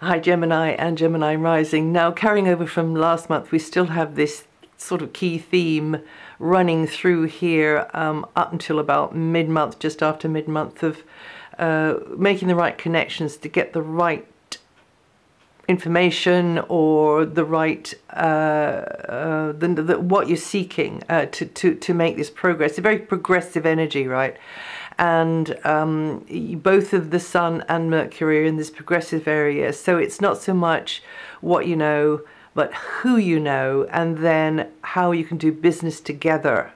Hi Gemini and Gemini rising. Now carrying over from last month, we still have this sort of key theme running through here up until about mid-month, just after mid-month, of making the right connections to get the right information or the right what you're seeking to make this progress. It's a very progressive energy, right? And both of the Sun and Mercury are in this progressive area, so it's not so much what you know, but who you know, and then how you can do business together.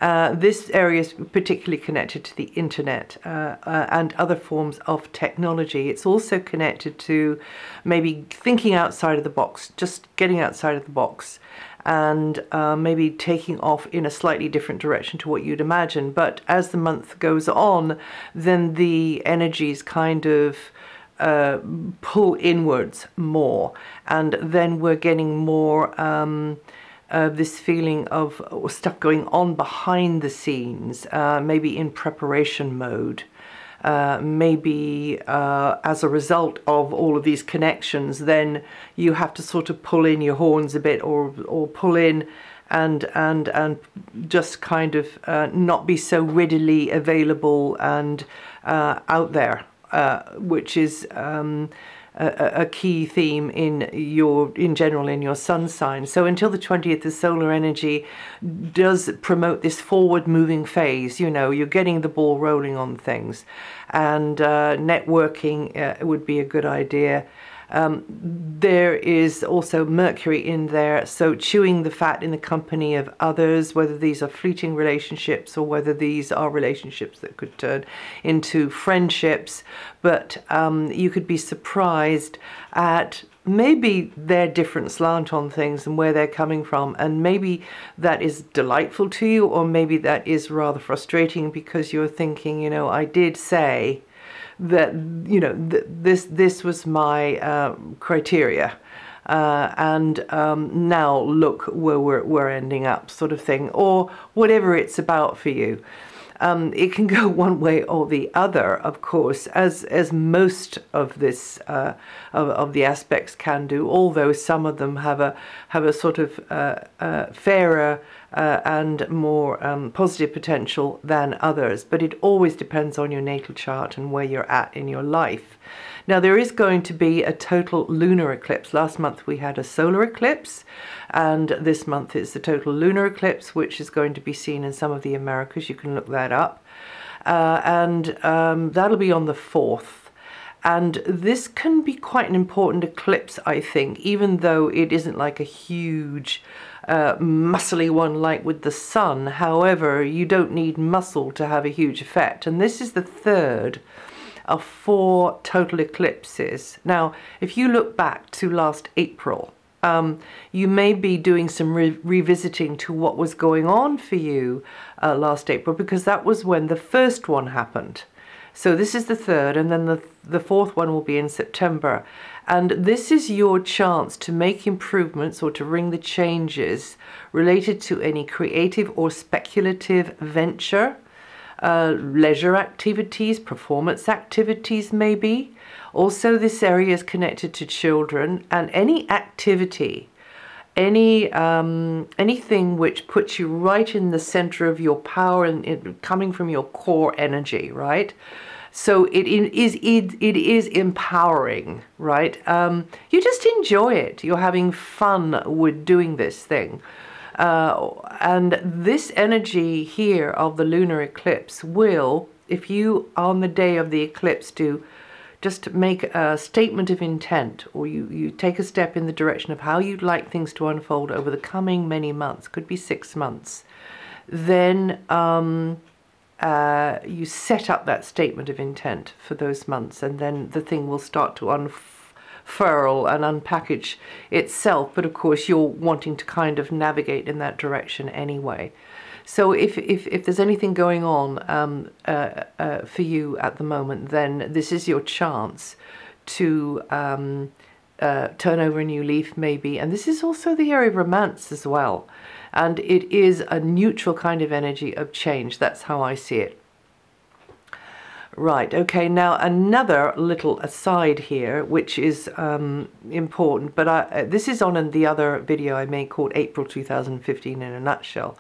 This area is particularly connected to the internet and other forms of technology. It's also connected to maybe thinking outside of the box, just getting outside of the box, and maybe taking off in a slightly different direction to what you'd imagine. But as the month goes on, then the energies kind of pull inwards more, and then we're getting more this feeling of stuff going on behind the scenes, maybe in preparation mode. Maybe as a result of all of these connections, then you have to sort of pull in your horns a bit, or pull in and just kind of not be so readily available and out there, which is a key theme in general in your sun sign. So until the 20th, the solar energy does promote this forward moving phase. You know, you're getting the ball rolling on things, and networking would be a good idea. There is also Mercury in there, so chewing the fat in the company of others, whether these are fleeting relationships or whether these are relationships that could turn into friendships. But you could be surprised at maybe their different slant on things and where they're coming from, and maybe that is delightful to you, or maybe that is rather frustrating because you're thinking, you know, I did say that, you know, this was my criteria, and now look where we're ending up, sort of thing, or whatever it's about for you. It can go one way or the other, of course, as most of this of the aspects can do. Although some of them have a sort of fairer and more positive potential than others. But it always depends on your natal chart and where you're at in your life. Now, there is going to be a total lunar eclipse. Last month we had a solar eclipse, and this month it's the total lunar eclipse, which is going to be seen in some of the Americas. You can look that up. That'll be on the 4th. And this can be quite an important eclipse, I think, even though it isn't like a huge muscly one like with the sun. However, you don't need muscle to have a huge effect. And this is the third of 4 total eclipses. Now, if you look back to last April, you may be doing some revisiting to what was going on for you last April, because that was when the first one happened. So this is the third, and then the fourth one will be in September. And this is your chance to make improvements or to ring the changes related to any creative or speculative venture, leisure activities, performance activities maybe. Also, this area is connected to children, and any activity, anything which puts you right in the center of your power and coming from your core energy, right? So it is empowering, right? You just enjoy it. You're having fun with doing this thing. And this energy here of the lunar eclipse will, if you on the day of the eclipse do just make a statement of intent, or you take a step in the direction of how you'd like things to unfold over the coming many months, could be 6 months, then you set up that statement of intent for those months, and then the thing will start to unfurl and unpackage itself. But of course you're wanting to kind of navigate in that direction anyway. So if there's anything going on for you at the moment, then this is your chance to turn over a new leaf maybe. And this is also the area of romance as well. And it is a neutral kind of energy of change. That's how I see it. Right, okay, now another little aside here, which is important, but this is on the other video I made called April 2015 in a nutshell.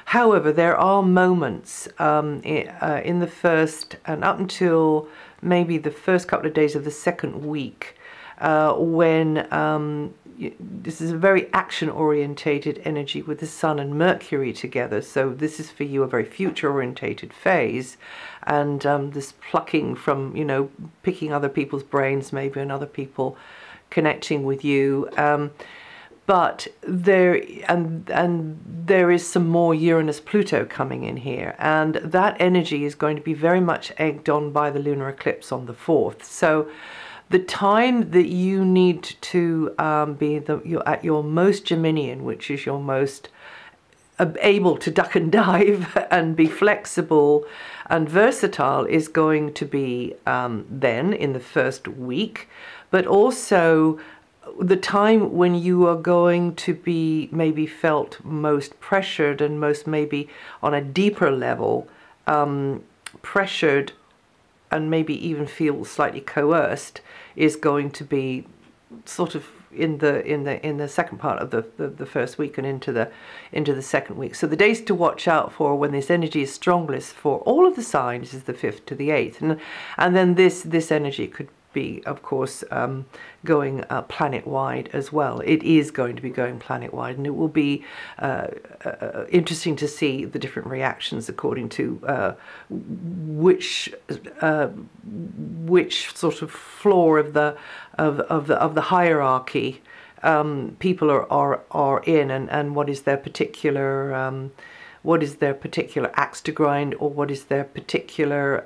However, there are moments in the first and up until maybe the first couple of days of the second week when this is a very action-orientated energy with the Sun and Mercury together. So this is for you a very future-orientated phase, and this plucking from, you know, picking other people's brains maybe, and other people connecting with you. But there is some more Uranus-Pluto coming in here, and that energy is going to be very much egged on by the lunar eclipse on the 4th. So the time that you need to be at your most Geminian, which is your most able to duck and dive and be flexible and versatile, is going to be then in the first week, but also the time when you are going to be maybe felt most pressured and most maybe on a deeper level pressured and maybe even feel slightly coerced, is going to be sort of in the second part of the first week and into the second week. So the days to watch out for when this energy is strongest for all of the signs is the 5th to the 8th, and then this energy could be, of course, going planet-wide as well. It is going to be going planet-wide, and it will be interesting to see the different reactions according to which sort of floor of the hierarchy people are in, and what is their particular axe to grind, or what is their particular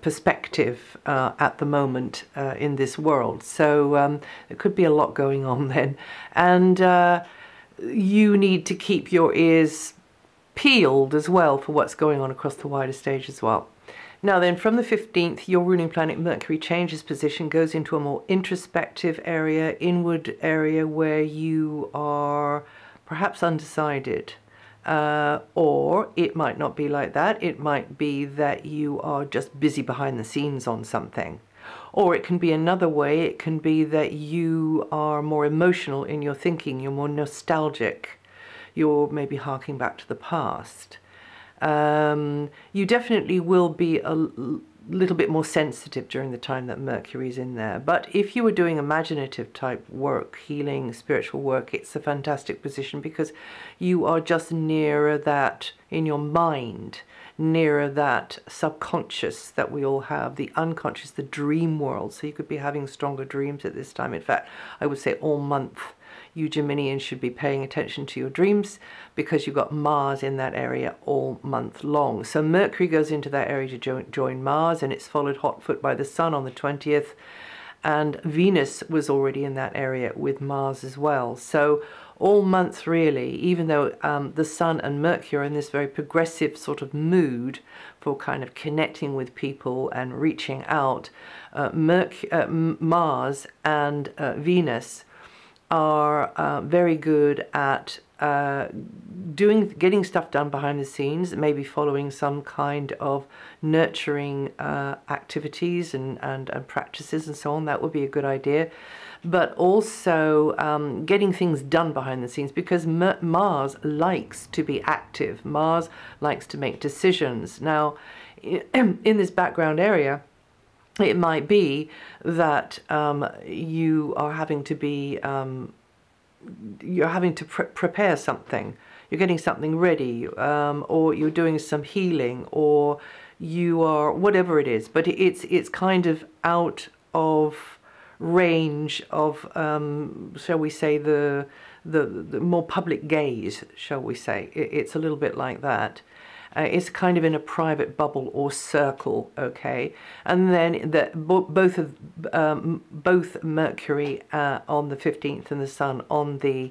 perspective at the moment in this world. So there could be a lot going on then, and you need to keep your ears peeled as well for what's going on across the wider stage as well. Now then, from the 15th, your ruling planet Mercury changes position, goes into a more introspective area, inward area, where you are perhaps undecided. Or it might not be like that. It might be that you are just busy behind the scenes on something. Or it can be another way. It can be that you are more emotional in your thinking. You're more nostalgic. You're maybe harking back to the past. You definitely will be a little bit more sensitive during the time that Mercury is in there. But if you were doing imaginative type work, healing, spiritual work, it's a fantastic position, because you are just nearer that in your mind, nearer that subconscious that we all have, the unconscious, the dream world. So you could be having stronger dreams at this time. In fact, I would say all month you Geminians should be paying attention to your dreams, because you've got Mars in that area all month long. So Mercury goes into that area to join Mars, and it's followed hot foot by the Sun on the 20th, and Venus was already in that area with Mars as well. So all month really, even though the Sun and Mercury are in this very progressive sort of mood for kind of connecting with people and reaching out, Mars and Venus are very good at getting stuff done behind the scenes, maybe following some kind of nurturing activities and practices and so on. That would be a good idea. But also getting things done behind the scenes, because Mars likes to be active. Mars likes to make decisions. Now, in this background area, it might be that you are having to be, you're having to prepare something. You're getting something ready, or you're doing some healing, or you are, whatever it is. But it's kind of out of range of, shall we say, the more public gaze, shall we say. It's a little bit like that. It's kind of in a private bubble or circle, okay? And then both Mercury on the 15th and the Sun on the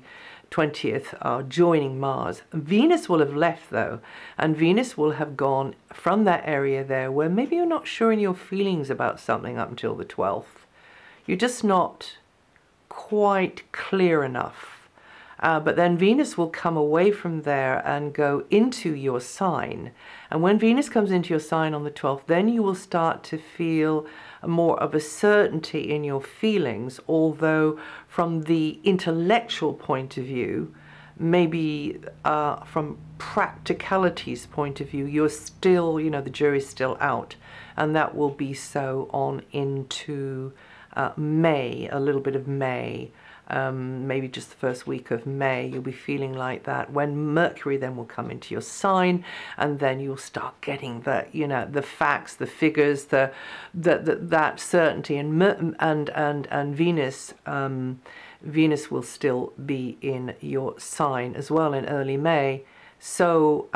20th are joining Mars. Venus will have left though, and Venus will have gone from that area there where maybe you're not sure in your feelings about something up until the 12th. You're just not quite clear enough. But then Venus will come away from there and go into your sign, And when Venus comes into your sign on the 12th, then you will start to feel more of a certainty in your feelings, although from the intellectual point of view, maybe from practicality's point of view, you're still, you know, the jury's still out. And that will be so on into May, a little bit of May. Maybe just the first week of May, you'll be feeling like that, when Mercury then will come into your sign, and then you'll start getting the, you know, the facts, the figures, that certainty, and Venus, Venus will still be in your sign as well in early May. So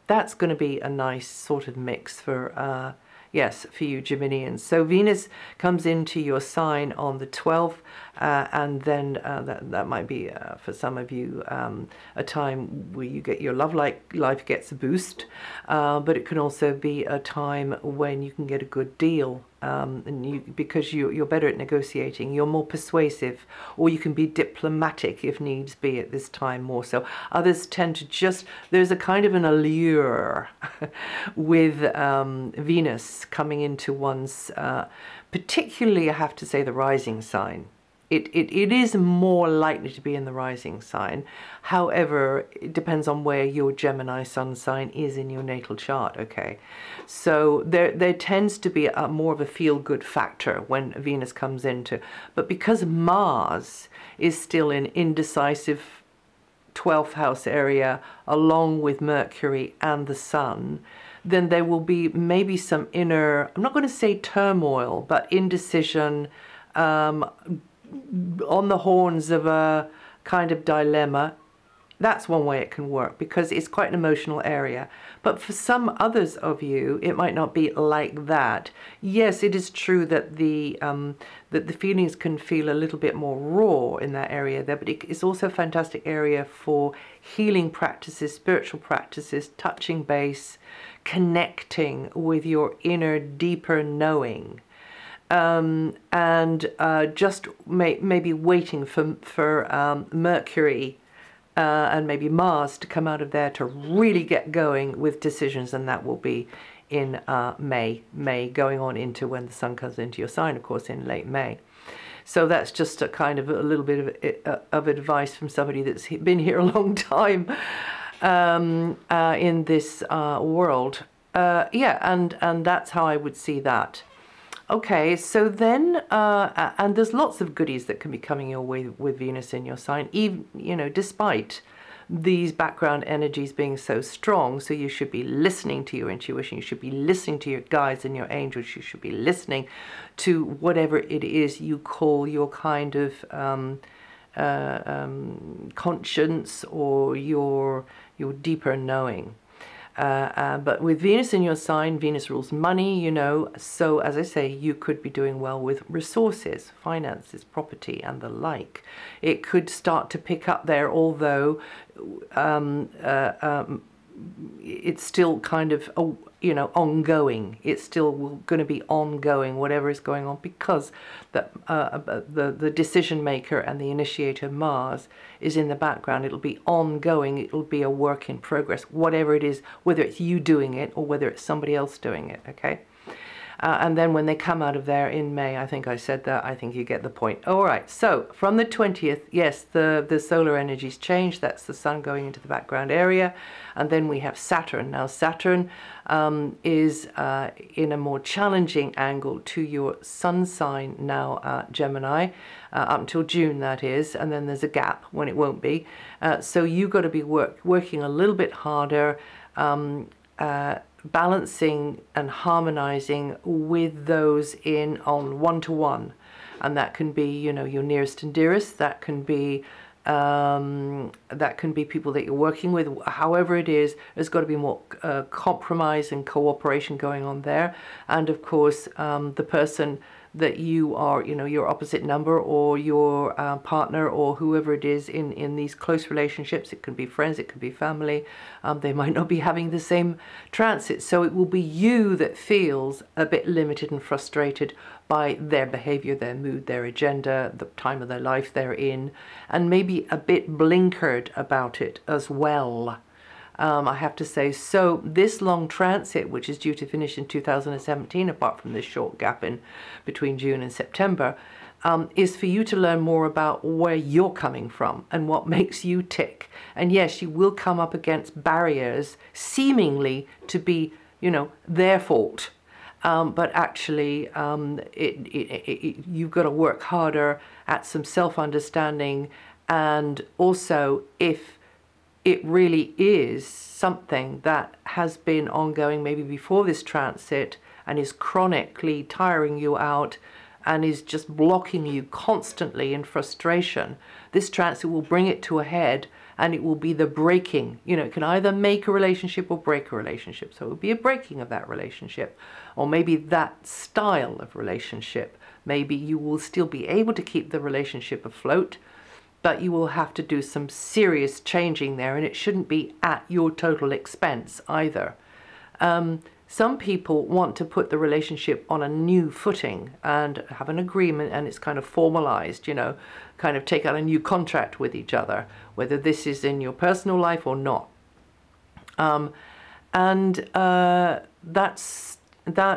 that's going to be a nice sort of mix for yes, for you Geminians. So Venus comes into your sign on the 12th, and then that might be for some of you a time where you get your love life gets a boost, but it can also be a time when you can get a good deal, and because you're better at negotiating, you're more persuasive, or you can be diplomatic if needs be at this time more so. Others tend to just, there's a kind of an allure with Venus coming into one's, particularly I have to say the rising sign. It is more likely to be in the rising sign. However, it depends on where your Gemini sun sign is in your natal chart, okay? So there tends to be more of a feel-good factor when Venus comes into, but because Mars is still in indecisive 12th house area along with Mercury and the Sun, then there will be maybe some inner, I'm not going to say turmoil, but indecision, on the horns of a kind of dilemma. That's one way it can work, because it's quite an emotional area. But for some others of you, it might not be like that. Yes, it is true that the feelings can feel a little bit more raw in that area there, but it's also a fantastic area for healing practices, spiritual practices, touching base, connecting with your inner, deeper knowing. And just maybe waiting for Mercury and maybe Mars to come out of there to really get going with decisions, and that will be in May, going on into when the Sun comes into your sign, of course, in late May. So that's just a kind of a little bit of advice from somebody that's been here a long time in this world. Yeah, and that's how I would see that. Okay, so then, and there's lots of goodies that can be coming your way with Venus in your sign, even, you know, despite these background energies being so strong. So you should be listening to your intuition, you should be listening to your guides and your angels, you should be listening to whatever it is you call your kind of conscience or your deeper knowing. But with Venus in your sign, Venus rules money, you know, so as I say, you could be doing well with resources, finances, property, and the like. It could start to pick up there, although it's still kind of, you know, ongoing. It's still going to be ongoing, whatever is going on, because the decision maker and the initiator Mars is in the background. It'll be ongoing. It'll be a work in progress, whatever it is, whether it's you doing it or whether it's somebody else doing it, okay? And then when they come out of there in May, I think I said that, I think you get the point. All right, so from the 20th, yes, the solar energies change. That's the Sun going into the background area. And then we have Saturn. Now, Saturn is in a more challenging angle to your Sun sign now, Gemini, up until June, that is. And then there's a gap when it won't be. So you've got to be working a little bit harder, balancing and harmonizing with those on one-to-one, and that can be, you know, your nearest and dearest. That can be people that you're working with. However it is, there's got to be more compromise and cooperation going on there. And of course, the person that you are, you know, your opposite number or your partner or whoever it is in these close relationships, it can be friends, it can be family, they might not be having the same transit. So it will be you that feels a bit limited and frustrated by their behavior, their mood, their agenda, the time of their life they're in, and maybe a bit blinkered about it as well. I have to say. So this long transit, which is due to finish in 2017, apart from this short gap in between June and September, is for you to learn more about where you're coming from and what makes you tick. And yes, you will come up against barriers seemingly to be, you know, their fault. But actually, you've got to work harder at some self-understanding. And also, if it really is something that has been ongoing maybe before this transit and is chronically tiring you out and is just blocking you constantly in frustration, this transit will bring it to a head, and it will be the breaking. You know, it can either make a relationship or break a relationship. So it will be a breaking of that relationship, or maybe that style of relationship. Maybe you will still be able to keep the relationship afloat, but you will have to do some serious changing there, and it shouldn't be at your total expense either. Some people want to put the relationship on a new footing and have an agreement, and it's kind of formalized, you know, kind of take out a new contract with each other, whether this is in your personal life or not. That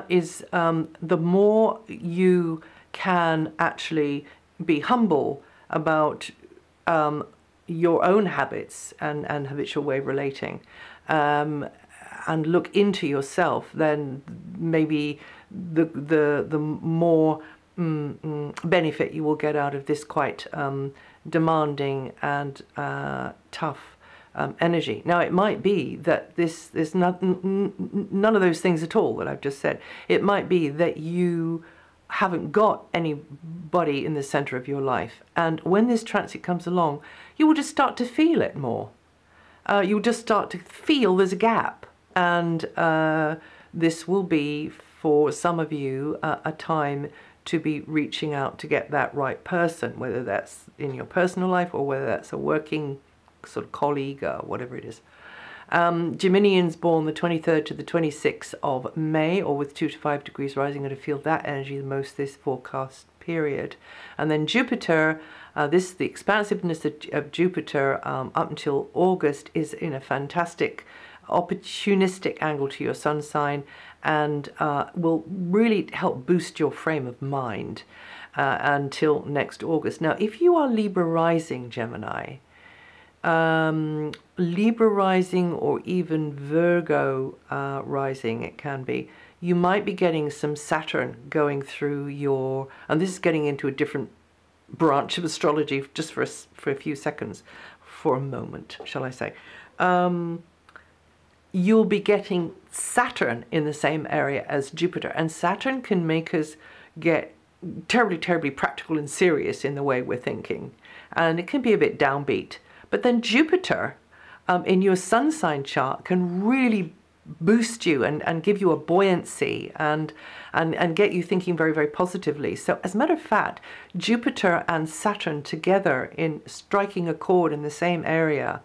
is the more you can actually be humble about your own habits and habitual way of relating, and look into yourself, then maybe the more benefit you will get out of this quite demanding and tough energy. Now, it might be that there's none of those things at all that I've just said. It might be that you haven't got anybody in the center of your life, and when this transit comes along, you will just start to feel it more. You'll just start to feel there's a gap. And this will be, for some of you, a time to be reaching out to get that right person, whether that's in your personal life or whether that's a working sort of colleague or whatever it is. Geminians born the 23rd to the 26th of May, or with 2 to 5 degrees rising, are going to feel that energy the most this forecast period. And then Jupiter, the expansiveness of Jupiter up until August is in a fantastic opportunistic angle to your sun sign, and will really help boost your frame of mind until next August. Now, if you are Libra rising, Gemini, Libra rising or even Virgo rising, it can be, you might be getting some Saturn going through your, and this is getting into a different branch of astrology just for a few seconds, for a moment, shall I say. You'll be getting Saturn in the same area as Jupiter, and Saturn can make us get terribly, terribly practical and serious in the way we're thinking, and it can be a bit downbeat. But then Jupiter in your sun sign chart can really boost you and give you a buoyancy and get you thinking very, very positively. So as a matter of fact, Jupiter and Saturn together in striking a chord in the same area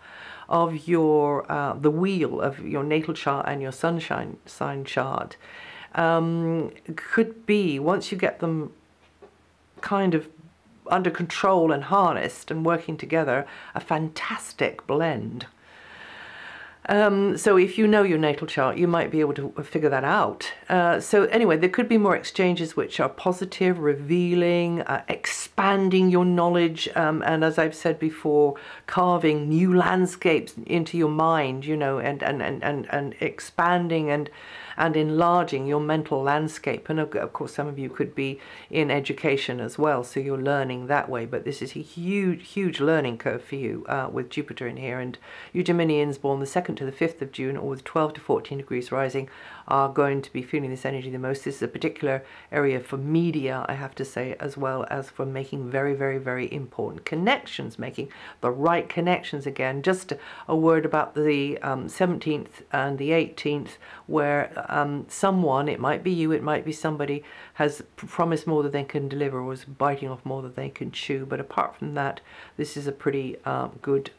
of your the wheel of your natal chart and your sunshine sign chart could be, once you get them kind of under control and harnessed and working together, a fantastic blend. So if you know your natal chart, you might be able to figure that out. So anyway, there could be more exchanges which are positive, revealing, expanding your knowledge, and as I've said before, carving new landscapes into your mind, you know, and expanding and enlarging your mental landscape. And of course, some of you could be in education as well, so you're learning that way. But this is a huge, huge learning curve for you with Jupiter in here. And you Geminians born the 2nd to the 5th of June, or with 12 to 14 degrees rising, are going to be feeling this energy the most. This is a particular area for media, I have to say, as well as for making very, very, very important connections, making the right connections again. Just a word about the 17th and the 18th, where someone, it might be you, it might be somebody, has promised more than they can deliver, or is biting off more than they can chew. But apart from that, this is a pretty good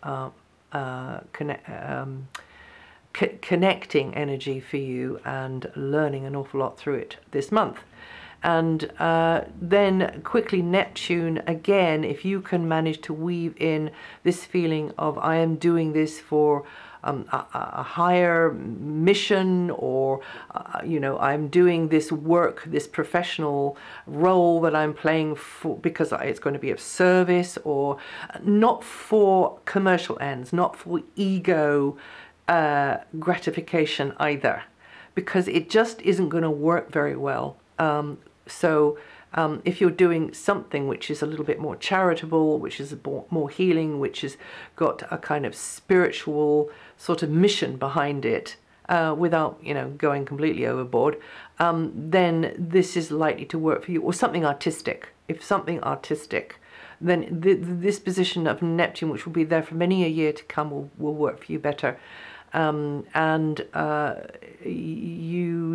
connecting energy for you, and learning an awful lot through it this month. And then quickly, Neptune again, if you can manage to weave in this feeling of, I am doing this for a higher mission, or you know, I'm doing this work, this professional role that I'm playing for because it's going to be of service, or not for commercial ends, not for ego gratification either, because it just isn't going to work very well. If you're doing something which is a little bit more charitable, which is more healing, which has got a kind of spiritual sort of mission behind it, without, you know, going completely overboard, then this is likely to work for you. Or something artistic. If something artistic, then this position of Neptune, which will be there for many a year to come, will work for you better. You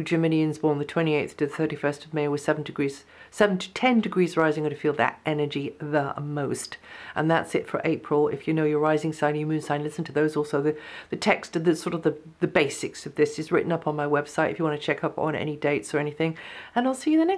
Geminians born the 28th to the 31st of May with 7 to 10 degrees rising, are going to feel that energy the most. And that's it for April. If you know your rising sign, your moon sign, listen to those. Also, the text of the basics of this is written up on my website if you want to check up on any dates or anything. And I'll see you the next